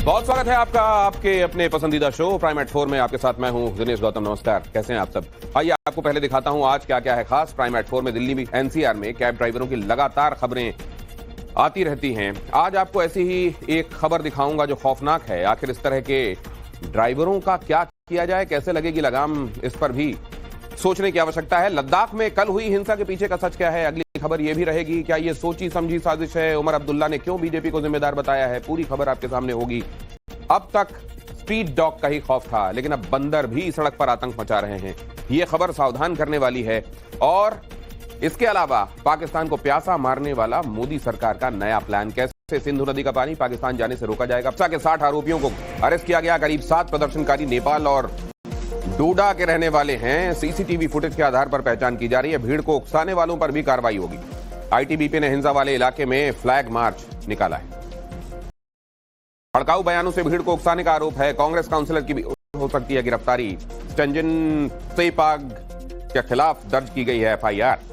बहुत स्वागत है आपका आपके अपने पसंदीदा शो प्राइम एट 4 में। आपके साथ मैं हूं दिनेश गौतम। नमस्कार, कैसे हैं आप सब? आइए आपको पहले दिखाता हूं आज क्या क्या है खास। प्राइम एट 4 में दिल्ली में एनसीआर में कैब ड्राइवरों की लगातार खबरें आती रहती हैं। आज आपको ऐसी ही एक खबर दिखाऊंगा जो खौफनाक है। आखिर इस तरह के ड्राइवरों का क्या किया जाए, कैसे लगेगी लगाम, इस पर भी सोचने की आवश्यकता है। लद्दाख में कल हुई हिंसा के पीछे का सच क्या है, अगली खबर यह भी रहेगी। क्या ये सोची समझी साजिश है? उमर अब्दुल्ला ने क्यों बीजेपी को जिम्मेदार बताया है? पूरी खबर आपके सामने होगी। अब तक स्ट्रीट डॉग का ही खौफ था, लेकिन अब बंदर भी सड़क पर आतंक मचा रहे हैं। यह खबर सावधान करने वाली है। और इसके अलावा पाकिस्तान को प्यासा मारने वाला मोदी सरकार का नया प्लान। कैसे सिंधु नदी का पानी पाकिस्तान जाने से रोका जाएगा। के 60 आरोपियों को अरेस्ट किया गया। करीब 7 प्रदर्शनकारी नेपाल और डोडा के रहने वाले हैं। सीसीटीवी फुटेज के आधार पर पहचान की जा रही है। भीड़ को उकसाने वालों पर भी कार्रवाई होगी। आईटीबीपी ने हिंसा वाले इलाके में फ्लैग मार्च निकाला है। भड़काऊ बयानों से भीड़ को उकसाने का आरोप है। कांग्रेस काउंसिलर की भी हो सकती है गिरफ्तारी। स्टेंजन सेपाग के खिलाफ दर्ज की गई है एफआईआर।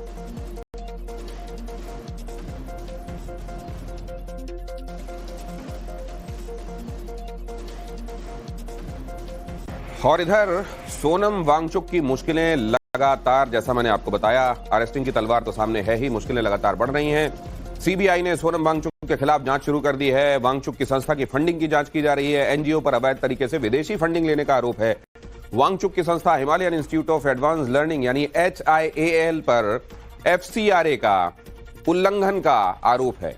और इधर सोनम वांगचुक की मुश्किलें लगातार, जैसा मैंने आपको बताया, अरेस्टिंग की तलवार तो सामने है ही, मुश्किलें लगातार बढ़ रही हैं। सीबीआई ने सोनम वांगचुक के खिलाफ जांच शुरू कर दी है। वांगचुक की संस्था की फंडिंग की जांच की जा रही है। एनजीओ पर अवैध तरीके से विदेशी फंडिंग लेने का आरोप है। वांगचुक की संस्था Himalayan institute of advance learning यानी HIAL पर FCRA का उल्लंघन का आरोप है।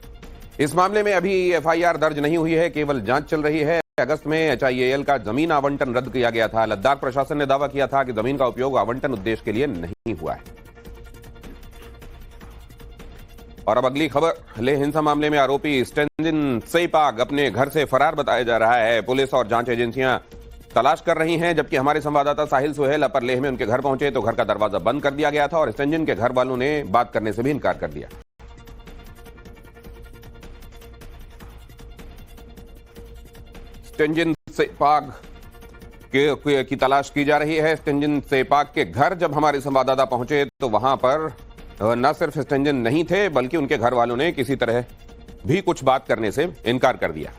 इस मामले में अभी एफआईआर दर्ज नहीं हुई है, केवल जांच चल रही है। अगस्त में HIAL का जमीन आवंटन रद्द किया गया था। लद्दाख प्रशासन ने दावा किया था कि जमीन का उपयोग आवंटन उद्देश्य के लिए नहीं हुआ है। और अब अगली खबर। लेह हिंसा मामले में आरोपी स्टेंजन सेपाग अपने घर से फरार बताया जा रहा है। पुलिस और जांच एजेंसियां तलाश कर रही हैं, जबकि हमारे संवाददाता साहिल सुहेल अपर लेह में उनके घर पहुंचे तो घर का दरवाजा बंद कर दिया गया था और स्टेंजन के घर वालों ने बात करने से भी इनकार कर दिया। स्टेंजन सेपाग की तलाश की जा रही है। स्टेंजन सेपाग के घर जब हमारे संवाददाता पहुंचे तो वहां पर न सिर्फ स्टेंजन नहीं थे, बल्कि उनके घर वालों ने किसी तरह भी कुछ बात करने से इनकार कर दिया।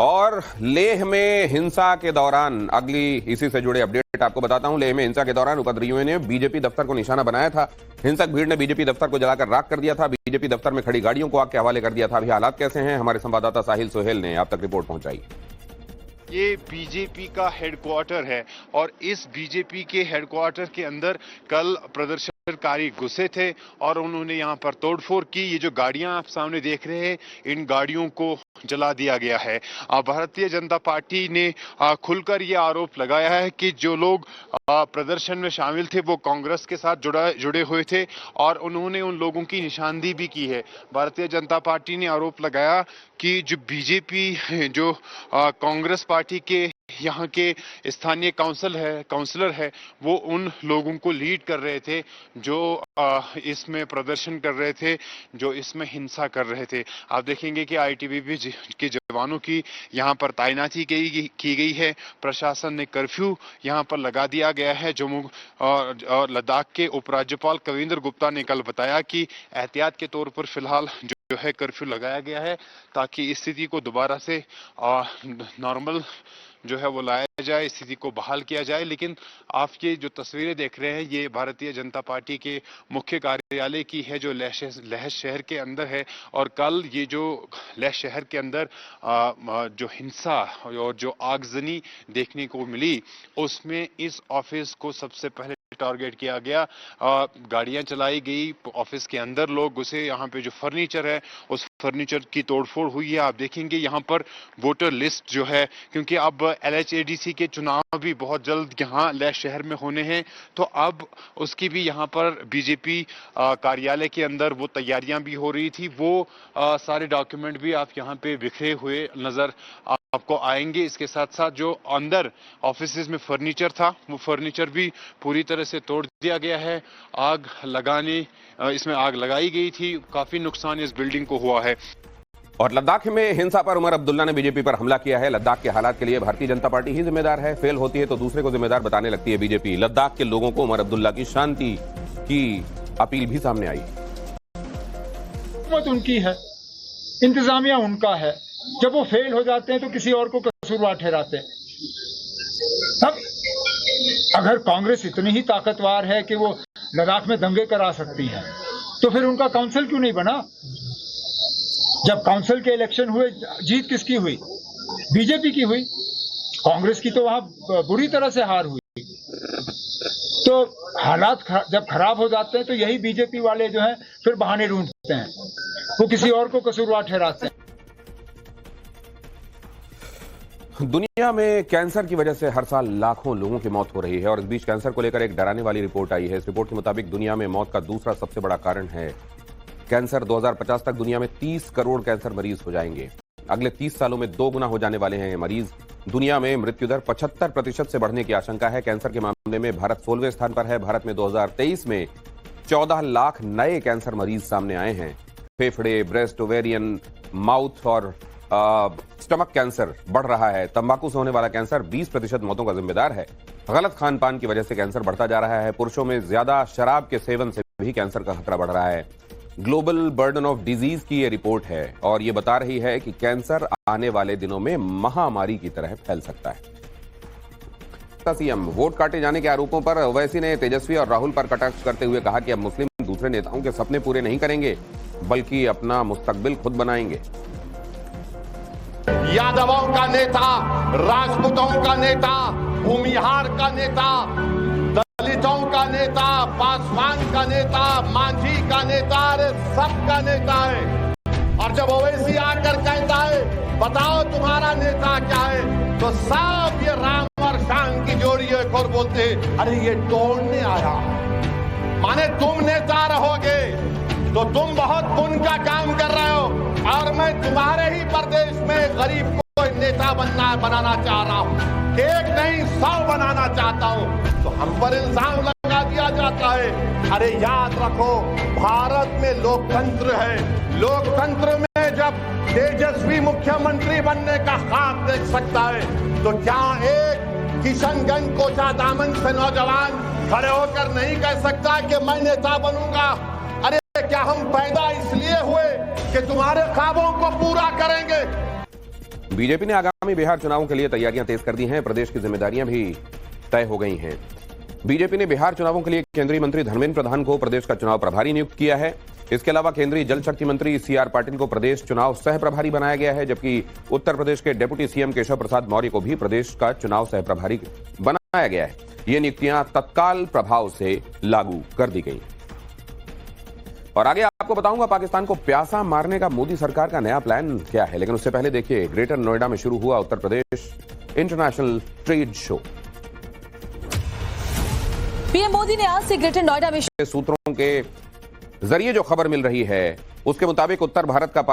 और लेह में हिंसा के दौरान अगली इसी से जुड़े अपडेट आपको बताता हूं। लेह में हिंसा के दौरान उपद्रवियों ने बीजेपी दफ्तर को निशाना बनाया था। हिंसक भीड़ ने बीजेपी दफ्तर को जलाकर राख कर दिया था। बीजेपी दफ्तर में खड़ी गाड़ियों को आग के हवाले कर दिया था। अभी हालात कैसे हैं, हमारे संवाददाता साहिल सुहेल ने आप तक रिपोर्ट पहुंचाई। ये बीजेपी का हेडक्वार्टर है और इस बीजेपी के हेडक्वार्टर के अंदर कल प्रदर्शनकारी घुसे थे और उन्होंने यहाँ पर तोड़फोड़ की। ये जो गाड़ियां आप सामने देख रहे हैं, इन गाड़ियों को जला दिया गया है। भारतीय जनता पार्टी ने खुलकर ये आरोप लगाया है कि जो लोग प्रदर्शन में शामिल थे वो कांग्रेस के साथ जुड़े हुए थे और उन्होंने उन लोगों की निशानदेही भी की है। भारतीय जनता पार्टी ने आरोप लगाया कि जो बीजेपी जो कांग्रेस पार्टी के यहाँ के स्थानीय काउंसलर है वो उन लोगों को लीड कर रहे थे जो इसमें प्रदर्शन कर रहे थे, जो इसमें हिंसा कर रहे थे। आप देखेंगे कि आईटीबीपी के जवानों की यहाँ पर तैनाती की गई है। प्रशासन ने कर्फ्यू यहाँ पर लगा दिया गया है। जम्मू और लद्दाख के उपराज्यपाल कविंद्र गुप्ता ने कल बताया कि एहतियात के तौर पर फिलहाल जो है कर्फ्यू लगाया गया है ताकि स्थिति को दोबारा से नॉर्मल जो है वो लाया जाए, स्थिति को बहाल किया जाए। लेकिन आप ये जो तस्वीरें देख रहे हैं ये भारतीय जनता पार्टी के मुख्य कार्यालय की है जो लेह शहर के अंदर है। और कल ये जो लेह शहर के अंदर जो हिंसा और जो आगजनी देखने को मिली उसमें इस ऑफिस को सबसे पहले टारगेट किया गया। गाड़ियां चलाई गई, ऑफिस के अंदर लोग घुसे, यहाँ पे जो फर्नीचर है उस फर्नीचर की तोड़फोड़ हुई है। आप देखेंगे यहाँ पर वोटर लिस्ट जो है, क्योंकि अब LHADC के चुनाव भी बहुत जल्द यहाँ लेह शहर में होने हैं, तो अब उसकी भी यहाँ पर बीजेपी कार्यालय के अंदर वो तैयारियां भी हो रही थी। वो सारे डॉक्यूमेंट भी आप यहाँ पे बिखरे हुए नजर आपको आएंगे। इसके साथ साथ जो अंदर ऑफिसेज में फर्नीचर था वो फर्नीचर भी पूरी तरह से तोड़ दिया गया है। इसमें आग लगाई गई थी। काफी नुकसान इस बिल्डिंग को हुआ है। और लद्दाख में हिंसा पर उमर अब्दुल्ला ने बीजेपी पर हमला किया है। लद्दाख के हालात के लिए भारतीय जनता पार्टी ही जिम्मेदार है। फेल होती है तो दूसरे को जिम्मेदार बताने लगती है बीजेपी। लद्दाख के लोगों को उमर अब्दुल्ला की शांति की अपील भी सामने आई। हुकूमत उनकी है, इंतजामिया उनका है, जब वो फेल हो जाते हैं तो किसी और को कसूरवार ठहराते हैं। अब अगर कांग्रेस इतनी ही ताकतवर है कि वो लद्दाख में दंगे करा सकती है, तो फिर उनका काउंसिल क्यों नहीं बना? जब काउंसिल के इलेक्शन हुए, जीत किसकी हुई? बीजेपी की हुई। कांग्रेस की तो वहां बुरी तरह से हार हुई। तो हालात जब खराब हो जाते हैं तो यही बीजेपी वाले जो हैं फिर बहाने ढूंढते हैं, वो किसी और को कसूरवार ठहराते हैं। दुनिया में कैंसर की वजह से हर साल लाखों लोगों की मौत हो रही है और इस बीच कैंसर को लेकर एक डराने वाली रिपोर्ट आई है। इस रिपोर्ट के मुताबिक दुनिया में मौत का दूसरा सबसे बड़ा कारण है कैंसर। 2050 तक दुनिया में 30 करोड़ कैंसर मरीज हो जाएंगे। अगले 30 सालों में 2 गुना हो जाने वाले हैं ये मरीज। दुनिया में मृत्यु दर 75% से बढ़ने की आशंका है। कैंसर के मामले में भारत 16वें स्थान पर है। भारत में 2023 में 14 लाख नए कैंसर मरीज सामने आए हैं। फेफड़े, ब्रेस्ट, ओवेरियन, माउथ और स्टमक कैंसर बढ़ रहा है। तंबाकू से होने वाला कैंसर 20% मौतों का जिम्मेदार है। गलत खान पान की वजह से कैंसर बढ़ता जा रहा है। पुरुषों में ज्यादा शराब के सेवन से भी कैंसर का खतरा बढ़ रहा है। ग्लोबल बर्डन ऑफ डिजीज की ये रिपोर्ट है और ये बता रही है कि कैंसर आने वाले दिनों में महामारी की तरह फैल सकता है। सीएम वोट काटे जाने के आरोपों पर ओवैसी ने तेजस्वी और राहुल पर कटाक्ष करते हुए कहा कि अब मुस्लिम दूसरे नेताओं के सपने पूरे नहीं करेंगे बल्कि अपना मुस्तकबिल खुद बनाएंगे। यादवों का नेता, राजपूतों का नेता, भूमिहार का नेता, दलितों का नेता, पासवान का नेता, मांझी का नेता, अरे सबका नेता है। और जब ओवैसी आकर कहता है बताओ तुम्हारा नेता क्या है, तो सब ये राम और शाम की जोड़ी है और बोलते हैं अरे ये तोड़ने आया। माने तुम नेता रहोगे तो तुम बहुत पुण्य का काम कर रहे हो और मैं तुम्हारे ही प्रदेश में गरीब को नेता बनाना चाह रहा हूं। एक नहीं 100 बनाना चाहता हूं। तो हम पर इल्जाम लगा दिया जाता है। अरे याद रखो भारत में लोकतंत्र है। लोकतंत्र में जब तेजस्वी मुख्यमंत्री बनने का ख्वाब देख सकता है तो क्या एक किशनगंज कोचा दामन से नौजवान खड़े होकर नहीं कह सकता कि मैं नेता बनूंगा? अरे क्या हम पैदा इसलिए हुए कि तुम्हारे ख्वाबों को पूरा करेंगे? बीजेपी ने आगामी बिहार चुनावों के लिए तैयारियां तेज कर दी हैं। प्रदेश की जिम्मेदारियां भी तय हो गई हैं। बीजेपी ने बिहार चुनावों के लिए केंद्रीय मंत्री धर्मेंद्र प्रधान को प्रदेश का चुनाव प्रभारी नियुक्त किया है। इसके अलावा केंद्रीय जल शक्ति मंत्री सीआर पाटिल को प्रदेश चुनाव सह प्रभारी बनाया गया है, जबकि उत्तर प्रदेश के डिप्टी सीएम केशव प्रसाद मौर्य को भी प्रदेश का चुनाव सह प्रभारी बनाया गया है। ये नियुक्तियां तत्काल प्रभाव से लागू कर दी गई। और आगे आपको बताऊंगा पाकिस्तान को प्यासा मारने का मोदी सरकार का नया प्लान क्या है, लेकिन उससे पहले देखिए ग्रेटर नोएडा में शुरू हुआ Uttar Pradesh international trade show. PM Modi ने आज से ग्रेटर नोएडा में सूत्रों के जरिए जो खबर मिल रही है उसके मुताबिक उत्तर भारत तक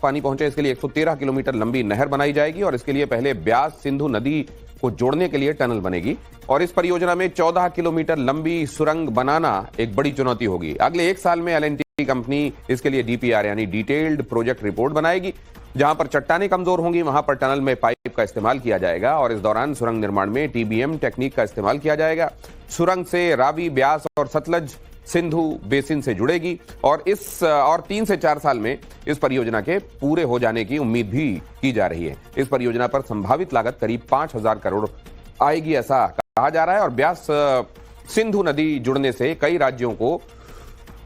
पानी पहुंचे इसके लिए 113 किलोमीटर लंबी नहर बनाई जाएगी और इसके लिए पहले ब्यास सिंधु नदी को जोड़ने के लिए टनल बनेगी और इस परियोजना में 14 किलोमीटर लंबी सुरंग बनाना एक बड़ी चुनौती होगी। अगले 1 साल में एल&टी कंपनी इसके लिए डीपीआर यानी डिटेल्ड प्रोजेक्ट रिपोर्ट बनाएगी। जहां पर चट्टानें कमजोर होंगी वहां पर टनल में पाइप का इस्तेमाल किया जाएगा और इस दौरान सुरंग निर्माण में टीबीएम टेक्निक का इस्तेमाल किया जाएगा। सुरंग से रावी, ब्यास और सतलज सिंधु बेसिन से जुड़ेगी और 3 से 4 साल में इस परियोजना के पूरे हो जाने की उम्मीद भी की जा रही है। इस परियोजना पर संभावित लागत करीब 5,000 करोड़ आएगी ऐसा कहा जा रहा है और ब्यास सिंधु नदी जुड़ने से कई राज्यों को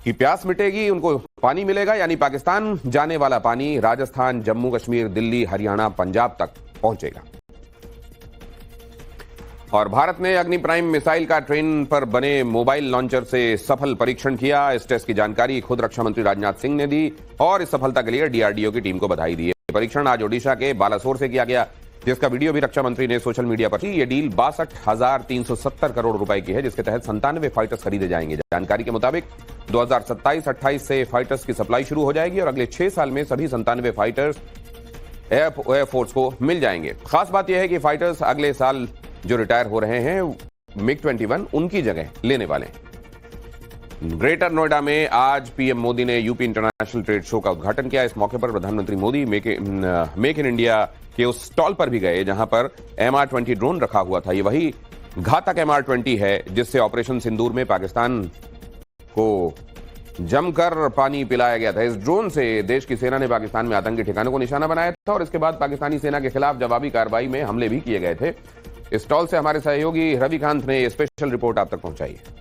की प्यास मिटेगी, उनको पानी मिलेगा, यानी पाकिस्तान जाने वाला पानी राजस्थान, जम्मू कश्मीर, दिल्ली, हरियाणा, पंजाब तक पहुंचेगा। और भारत ने अग्नि प्राइम मिसाइल का ट्रेन पर बने मोबाइल लॉन्चर से सफल परीक्षण किया। इस टेस्ट की जानकारी खुद रक्षा मंत्री राजनाथ सिंह ने दी और इस सफलता के लिए डीआरडीओ की टीम को बधाई दी है। परीक्षण आज ओडिशा के बालासोर से किया गया, जिसका वीडियो भी रक्षा मंत्री ने सोशल मीडिया पर की। यह डील 62,370 करोड़ रुपए की है, जिसके तहत 97 फाइटर्स खरीदे जाएंगे। जानकारी के मुताबिक 2027-28 से फाइटर्स की सप्लाई शुरू हो जाएगी और अगले 6 साल में सभी 97 फाइटर्स एयरफोर्स को मिल जाएंगे। खास बात यह है कि फाइटर्स अगले साल जो रिटायर हो रहे हैं MiG-21 उनकी जगह लेने वाले हैं। ग्रेटर नोएडा में आज पीएम मोदी ने यूपी इंटरनेशनल ट्रेड शो का उद्घाटन किया। इस मौके पर प्रधानमंत्री मोदी मेक इन इंडिया के उस स्टॉल पर भी गए जहां पर MR-20 ड्रोन रखा हुआ था। ये वही घातक MR-20 है, जिससे ऑपरेशन सिंदूर में पाकिस्तान को जमकर पानी पिलाया गया था। इस ड्रोन से देश की सेना ने पाकिस्तान में आतंकी ठिकानों को निशाना बनाया था और इसके बाद पाकिस्तानी सेना के खिलाफ जवाबी कार्रवाई में हमले भी किए गए थे। इस स्टॉल से हमारे सहयोगी रविकांत ने स्पेशल रिपोर्ट आप तक पहुंचाई है।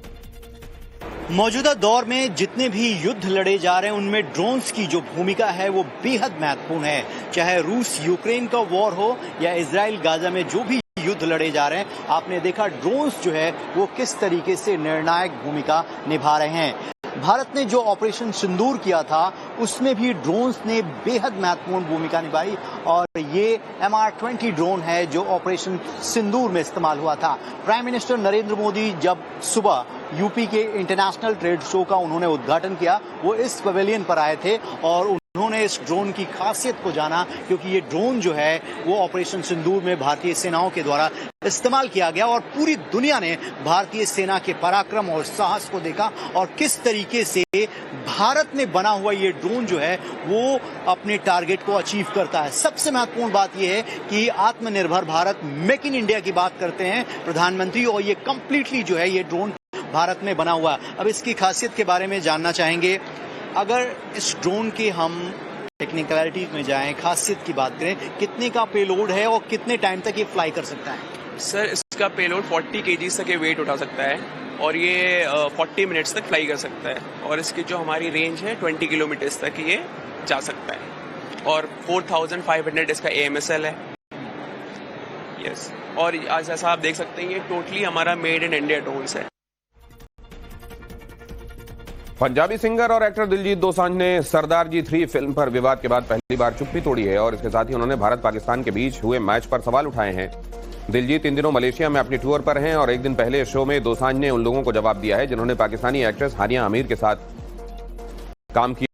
मौजूदा दौर में जितने भी युद्ध लड़े जा रहे हैं उनमें ड्रोन्स की जो भूमिका है वो बेहद महत्वपूर्ण है। चाहे रूस यूक्रेन का वॉर हो या इजराइल गाजा में जो भी युद्ध लड़े जा रहे हैं, आपने देखा ड्रोन्स जो है वो किस तरीके से निर्णायक भूमिका निभा रहे हैं। भारत ने जो ऑपरेशन सिंदूर किया था उसमें भी ड्रोन्स ने बेहद महत्वपूर्ण भूमिका निभाई और ये MR-20 ड्रोन है जो ऑपरेशन सिंदूर में इस्तेमाल हुआ था। प्राइम मिनिस्टर नरेंद्र मोदी जब सुबह यूपी के इंटरनेशनल ट्रेड शो का उन्होंने उद्घाटन किया, वो इस पवेलियन पर आए थे और उन्होंने इस ड्रोन की खासियत को जाना, क्योंकि ये ड्रोन जो है वो ऑपरेशन सिंदूर में भारतीय सेनाओं के द्वारा इस्तेमाल किया गया और पूरी दुनिया ने भारतीय सेना के पराक्रम और साहस को देखा और किस तरीके से भारत में बना हुआ ये ड्रोन जो है वो अपने टारगेट को अचीव करता है। सबसे महत्वपूर्ण बात यह है कि आत्मनिर्भर भारत, मेक इन इंडिया की बात करते हैं प्रधानमंत्री, और ये कंप्लीटली जो है ये ड्रोन भारत में बना हुआ है। अब इसकी खासियत के बारे में जानना चाहेंगे। अगर इस ड्रोन के हम टेक्निकलिटी में जाएं, खासियत की बात करें, कितने का पेलोड है और कितने टाइम तक ये फ्लाई कर सकता है? सर, इसका पेलोड 40 kg तक ये वेट उठा सकता है और ये 40 मिनट्स तक फ्लाई कर सकता है और इसकी जो हमारी रेंज है 20 किलोमीटर्स तक ये जा सकता है और 4500 इसका AMSL है। यस, और जैसा आप देख सकते हैं ये टोटली हमारा मेड इन इंडिया ड्रोन्स है। पंजाबी सिंगर और एक्टर दिलजीत दोसांझ ने सरदार जी 3 फिल्म पर विवाद के बाद पहली बार चुप्पी तोड़ी है और इसके साथ ही उन्होंने भारत पाकिस्तान के बीच हुए मैच पर सवाल उठाए हैं। दिलजीत इन दिनों मलेशिया में अपनी टूर पर हैं और एक दिन पहले शो में दोसांझ ने उन लोगों को जवाब दिया है जिन्होंने पाकिस्तानी एक्ट्रेस हानिया आमिर के साथ काम किया।